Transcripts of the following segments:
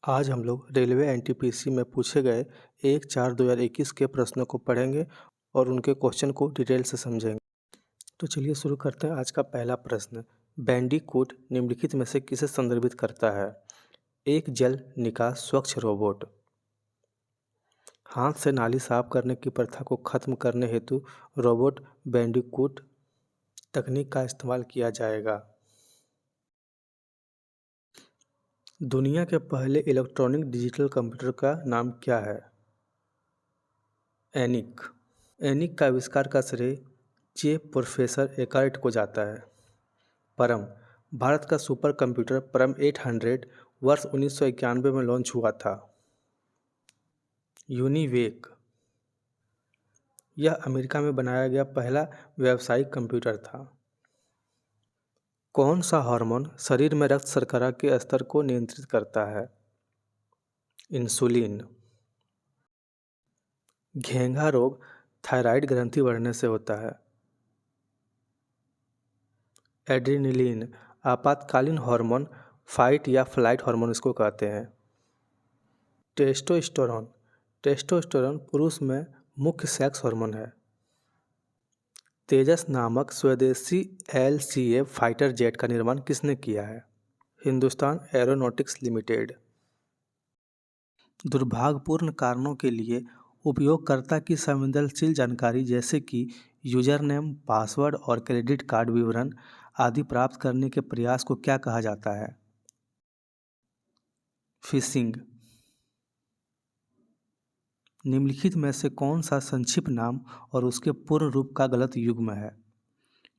आज हम लोग रेलवे एनटीपीसी में पूछे गए 1/4/2021 के प्रश्नों को पढ़ेंगे और उनके क्वेश्चन को डिटेल से समझेंगे। तो चलिए शुरू करते हैं। आज का पहला प्रश्न, बैंडिकूट निम्नलिखित में से किसे संदर्भित करता है? एक जल निकास स्वच्छ रोबोट। हाथ से नाली साफ करने की प्रथा को खत्म करने हेतु रोबोट बैंडिकूट तकनीक का इस्तेमाल किया जाएगा। दुनिया के पहले इलेक्ट्रॉनिक डिजिटल कंप्यूटर का नाम क्या है? एनिक। एनिक का आविष्कार का श्रेय प्रोफेसर एकार्ट को जाता है। परम, भारत का सुपर कंप्यूटर परम 800 वर्ष 1991 में लॉन्च हुआ था। यूनिवेक, यह अमेरिका में बनाया गया पहला व्यावसायिक कंप्यूटर था। कौन सा हार्मोन शरीर में रक्त शर्करा के स्तर को नियंत्रित करता है? इंसुलिन। घेंघा रोग थायराइड ग्रंथि बढ़ने से होता है। एड्रेनलिन, आपातकालीन हार्मोन, फाइट या फ्लाइट हार्मोन इसको कहते हैं। टेस्टोस्टेरोन, टेस्टोस्टेरोन पुरुष में मुख्य सेक्स हार्मोन है। तेजस नामक स्वदेशी LCA फाइटर जेट का निर्माण किसने किया है? Hindustan aeronautics limited. दुर्भाग्यपूर्ण कारणों के लिए उपयोगकर्ता की संवेदनशील जानकारी जैसे कि यूजर नेम, पासवर्ड और क्रेडिट कार्ड विवरण आदि प्राप्त करने के प्रयास को क्या कहा जाता है? फिशिंग। निम्नलिखित में से कौन सा संक्षिप्त नाम और उसके पूर्ण रूप का गलत युग्म है?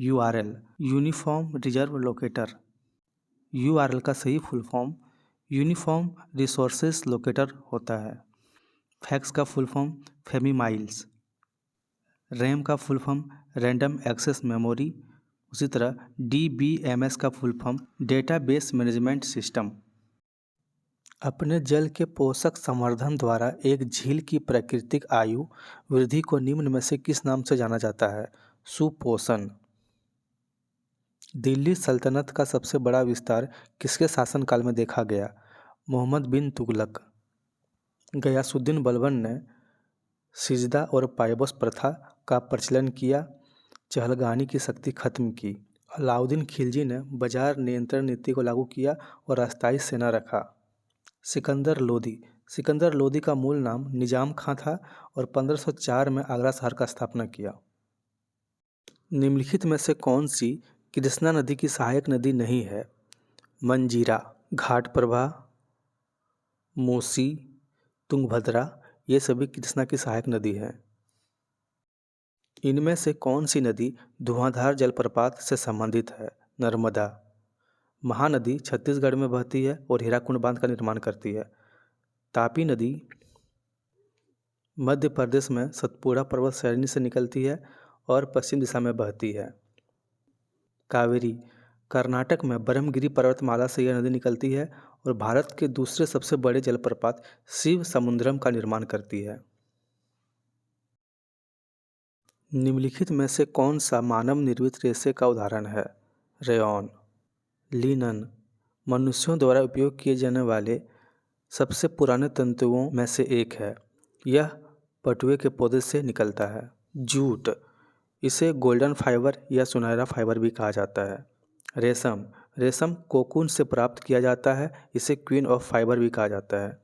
URL, uniform reserve locator. URL का सही full form uniform resources locator होता है। फैक्स का फुल फॉर्म फेमीमाइल्स। रैम का full form random access memory. उसी तरह DBMS का full form database management system. अपने जल के पोषक संवर्धन द्वारा एक झील की प्राकृतिक आयु वृद्धि को निम्न में से किस नाम से जाना जाता है? सुपोषण। दिल्ली सल्तनत का सबसे बड़ा विस्तार किसके शासनकाल में देखा गया? मोहम्मद बिन तुगलक। गयासुद्दीन बलबन ने सिजदा और पायबस प्रथा का प्रचलन किया, चहलगानी की शक्ति खत्म की। अलाउद्दीन खिलजी ने बाजार नियंत्रण नीति को लागू किया और अस्थायी सेना रखा। सिकंदर लोदी, सिकंदर लोदी का मूल नाम निजाम खां था और 1504 में आगरा शहर का स्थापना किया। निम्नलिखित में से कौन सी कृष्णा नदी की सहायक नदी नहीं है? मंजीरा, घाट प्रभा, मूसी, तुंगभद्रा, ये सभी कृष्णा की सहायक नदी है। इनमें से कौन सी नदी धुआंधार जलप्रपात से संबंधित है? नर्मदा। महानदी छत्तीसगढ़ में बहती है और हीराकुंड बांध का निर्माण करती है। तापी नदी मध्य प्रदेश में सतपुड़ा पर्वत श्रेणी से निकलती है और पश्चिम दिशा में बहती है। कावेरी, कर्नाटक में ब्रह्मगिरी पर्वतमाला से यह नदी निकलती है और भारत के दूसरे सबसे बड़े जलप्रपात शिव समुद्रम का निर्माण करती है। निम्नलिखित में से कौन सा मानव निर्मित रेशे का उदाहरण है? रेयॉन। लिनन, मनुष्यों द्वारा उपयोग किए जाने वाले सबसे पुराने तंतुओं में से एक है। यह पटुए के पौधे से निकलता है। जूट, इसे गोल्डन फाइबर या सुनहरा फाइबर भी कहा जाता है। रेशम, रेशम कोकून से प्राप्त किया जाता है, इसे क्वीन ऑफ फाइबर भी कहा जाता है।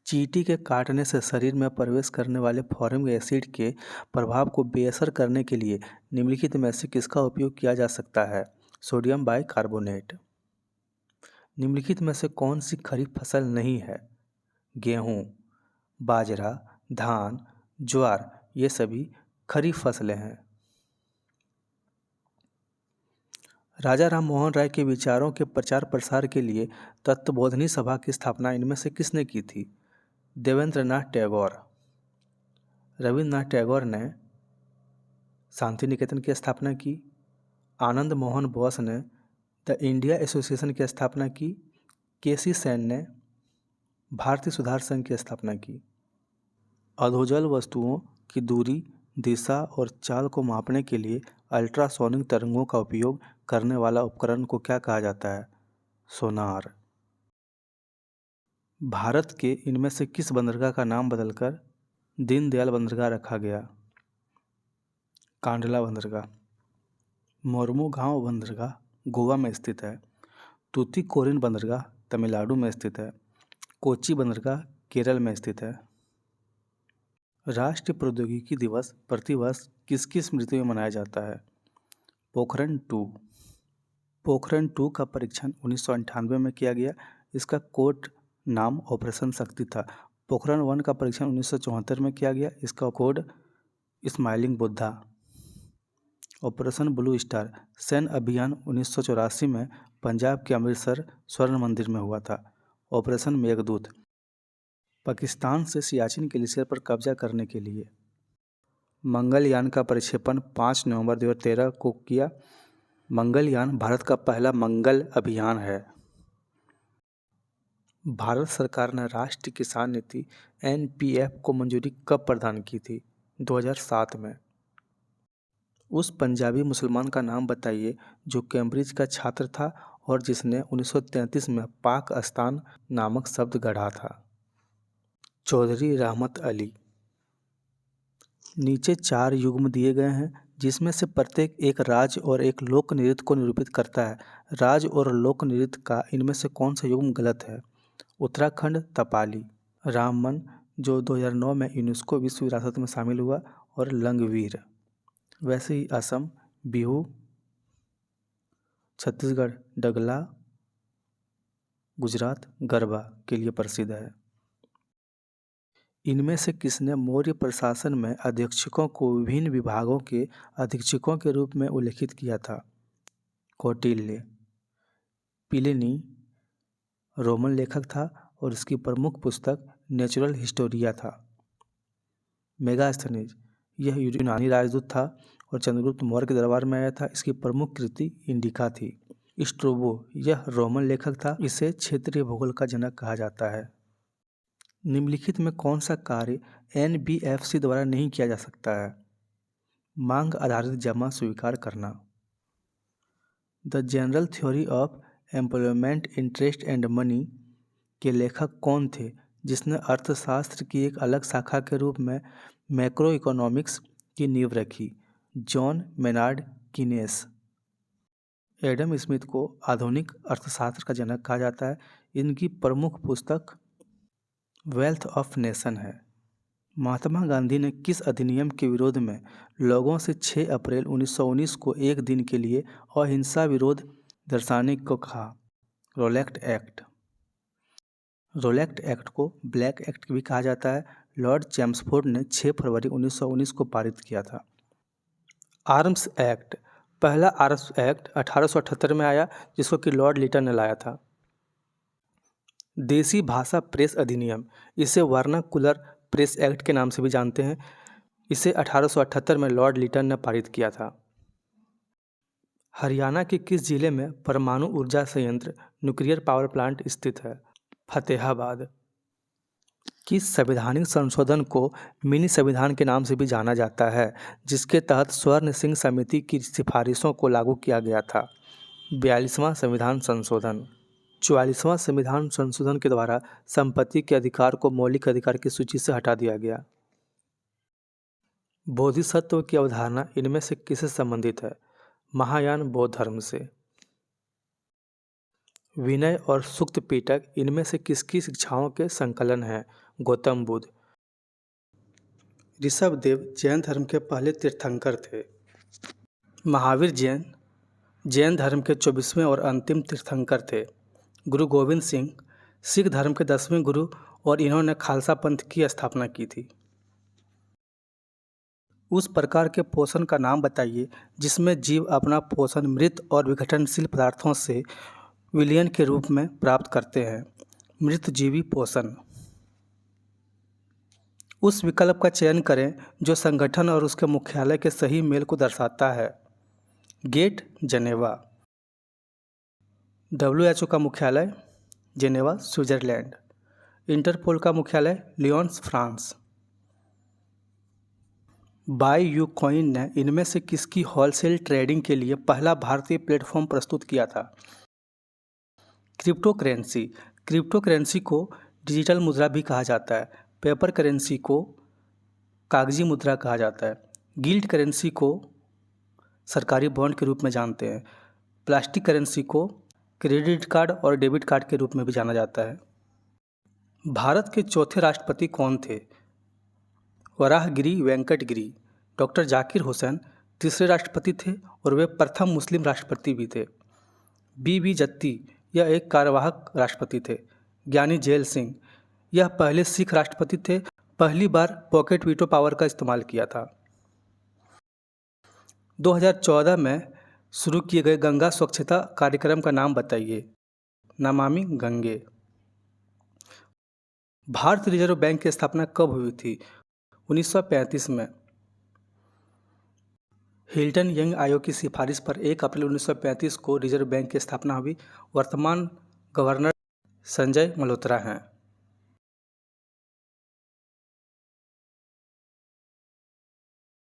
चींटी के काटने से शरीर में प्रवेश करने वाले फॉर्मिक एसिड के प्रभाव को बेअसर करने के लिए निम्नलिखित में से किसका उपयोग किया जा सकता है? Sodium bicarbonate. निम्नलिखित में से कौन सी खरीफ फसल नहीं है? गेहूँ, बाजरा, धान, ज्वार, ये सभी खरीफ फसलें हैं। राजा राम मोहन राय के विचारों के प्रचार प्रसार के लिए तत्वबोधिनी सभा की स्थापना इनमें से किसने की थी? देवेंद्रनाथ टैगोर। रविन्द्रनाथ टैगोर ने शांति निकेतन की स्थापना की। आनंद मोहन बोस ने द इंडिया एसोसिएशन की स्थापना की। केसी सेन ने भारतीय सुधार संघ की स्थापना की। अधोजल वस्तुओं की दूरी, दिशा और चाल को मापने के लिए अल्ट्रासोनिक तरंगों का उपयोग करने वाला उपकरण को क्या कहा जाता है? सोनार। भारत के इनमें से किस बंदरगाह का नाम बदलकर दीनदयाल बंदरगाह रखा गया? कांडला बंदरगाह। मोरमुगांव बंदरगाह गोवा में स्थित है। तूतीकोरिन बंदरगाह तमिलनाडु में स्थित है। कोच्चि बंदरगाह केरल में स्थित है। राष्ट्रीय प्रौद्योगिकी दिवस प्रतिवर्ष किसकी स्मृति में मनाया जाता है? पोखरण 2। पोखरण 2 का परीक्षण 1998 में किया गया। इसका कोड नाम ऑपरेशन शक्ति था। पोखरण 1 का परीक्षण 1974 में किया गया। इसका code smiling Buddha. Operation blue star सैन्य अभियान 1984 में पंजाब के अमृतसर स्वर्ण मंदिर में हुआ था। ऑपरेशन मेघदूत पाकिस्तान से सियाचिन ग्लेशियर पर कब्जा करने के लिए मंगलयान का प्रक्षेपण 5 नवंबर 2013 को किया। मंगलयान भारत का पहला मंगल अभियान है। भारत सरकार ने राष्ट्रीय किसान नीति NPF को मंजूरी कब प्रदान की थी? 2007 में। उस पंजाबी मुसलमान का नाम बताइए जो कैम्ब्रिज का छात्र था और जिसने 1933 में पाकिस्तान नामक शब्द गढ़ा था। चौधरी रहमत अली। नीचे 4 युग्म दिए गए हैं जिसमें से प्रत्येक एक राज्य और एक लोक नृत्य को निरूपित करता है। राज्य और लोक नृत्य का इनमें से कौन सा युग्म गलत है? उत्तराखंड तपाली। रामवन जो 2009 में यूनेस्को विश्व विरासत में शामिल हुआ और लंगवीर। वैसे ही असम बिहू, छत्तीसगढ़ डगला, गुजरात गरबा के लिए प्रसिद्ध है। इनमें से किसने मौर्य प्रशासन में अधीक्षकों को विभिन्न विभागों के अधीक्षकों के रूप में उल्लेखित किया था? कौटिल्य। प्लिनी रोमन लेखक था और इसकी प्रमुख पुस्तक नेचुरल हिस्टोरिया था। मेगास्थनीज यह यूनानी राजदूत था और चंद्रगुप्त मौर्य के दरबार में आया था। इसकी प्रमुख कृति इंडिका थी। स्ट्रोबो यह रोमन लेखक था। इसे क्षेत्रीय भूगोल का जनक कहा जाता है। निम्नलिखित में कौन सा कार्य NBFC द्वारा नहीं किया जा सकता है? मांग आधारित जमा स्वीकार करना। The general theory of employment interest and money के लेखक कौन थे जिसने अर्थशास्त्र की एक अलग शाखा के रूप में मैक्रो इकोनॉमिक्स की नींव रखी? John Maynard kinase. Adam Smith को आधुनिक अर्थशास्त्र का जनक कहा जाता है। इनकी प्रमुख पुस्तक वेल्थ ऑफ नेशन है। महात्मा गांधी ने किस अधिनियम के विरोध में लोगों से 6 अप्रैल 1919 को एक दिन के लिए अहिंसा विरोध दर्शाने को कहा? रोलेक्ट एक्ट। रोलेक्ट एक्ट को ब्लैक एक्ट भी कहा जाता है। लॉर्ड चैम्सफोर्ड ने 6 फरवरी 1919 को पारित किया था। Arms act. पहला आर्म्स एक्ट 1878 में आया जिसको कि लॉर्ड लिटन ने लाया था। देसी भाषा प्रेस अधिनियम, इसे वर्नाकुलर प्रेस एक्ट के नाम से भी जानते हैं। इसे 1878 में लॉर्ड लिटन ने पारित किया था। हरियाणा के किस जिले में परमाणु ऊर्जा संयंत्र न्यूक्लियर पावर प्लांट स्थित है? फतेहाबाद। किस संवैधानिक संशोधन को मिनी संविधान के नाम से भी जाना जाता है जिसके तहत स्वर्ण सिंह समिति की सिफारिशों को लागू किया गया था? 42वां संविधान संशोधन। 44वां संविधान संशोधन के द्वारा संपत्ति के अधिकार को मौलिक अधिकार की सूची से हटा दिया गया। बोधिसत्व की अवधारणा इनमें से किससे संबंधित है? महायान बौद्ध धर्म से। विनय और सुक्त पिटक इनमें से किसकी शिक्षाओं के संकलन है? गौतम बुद्ध। ऋषभदेव जैन धर्म के पहले तीर्थंकर थे। महावीर जैन धर्म के 24वें और अंतिम तीर्थंकर थे। गुरु गोविंद सिंह सिख धर्म के 10वें गुरु और इन्होंने खालसा पंथ की स्थापना की थी। उस प्रकार के पोषण का नाम बताइए जिसमें जीव अपना पोषण मृत और विघटनशील पदार्थों से विलयन के रूप में प्राप्त करते हैं। मृतजीवी पोषण। उस विकल्प का चयन करें जो संगठन और उसके मुख्यालय के सही मेल को दर्शाता है। Gate Geneva. WHO का मुख्यालय जेनेवा स्विट्जरलैंड। इंटरपोल का मुख्यालय लियोन्स फ्रांस। बाय यू कॉइन ने इनमें से किसकी होलसेल ट्रेडिंग के लिए पहला भारतीय प्लेटफॉर्म प्रस्तुत किया था? क्रिप्टोकरेंसी। क्रिप्टोकरेंसी को डिजिटल मुद्रा भी कहा जाता है। पेपर करेंसी को कागजी मुद्रा कहा जाता है। गिल्ट करेंसी को सरकारी बॉन्ड के रूप में जानते हैं। प्लास्टिक करेंसी को क्रेडिट कार्ड और डेबिट कार्ड के रूप में भी जाना जाता है। भारत के चौथे राष्ट्रपति कौन थे? वराहगिरी वेंकट गिरी। डॉक्टर जाकिर हुसैन तीसरे राष्ट्रपति थे और वे प्रथम मुस्लिम राष्ट्रपति भी थे। बी जत्ती यह एक कार्यवाहक राष्ट्रपति थे। ज्ञानी जेल सिंह यह पहले सिख राष्ट्रपति थे, पहली बार पॉकेट वीटो पावर का इस्तेमाल किया था। 2014 में शुरू किए गए गंगा स्वच्छता कार्यक्रम का नाम बताइए। नमामि गंगे। भारतीय रिजर्व बैंक की स्थापना कब हुई थी? 1935 में। हिल्टन यंग आयोग की सिफारिश पर 1 अप्रैल 1935 को रिजर्व बैंक की स्थापना हुई। वर्तमान गवर्नर संजय मल्होत्रा हैं।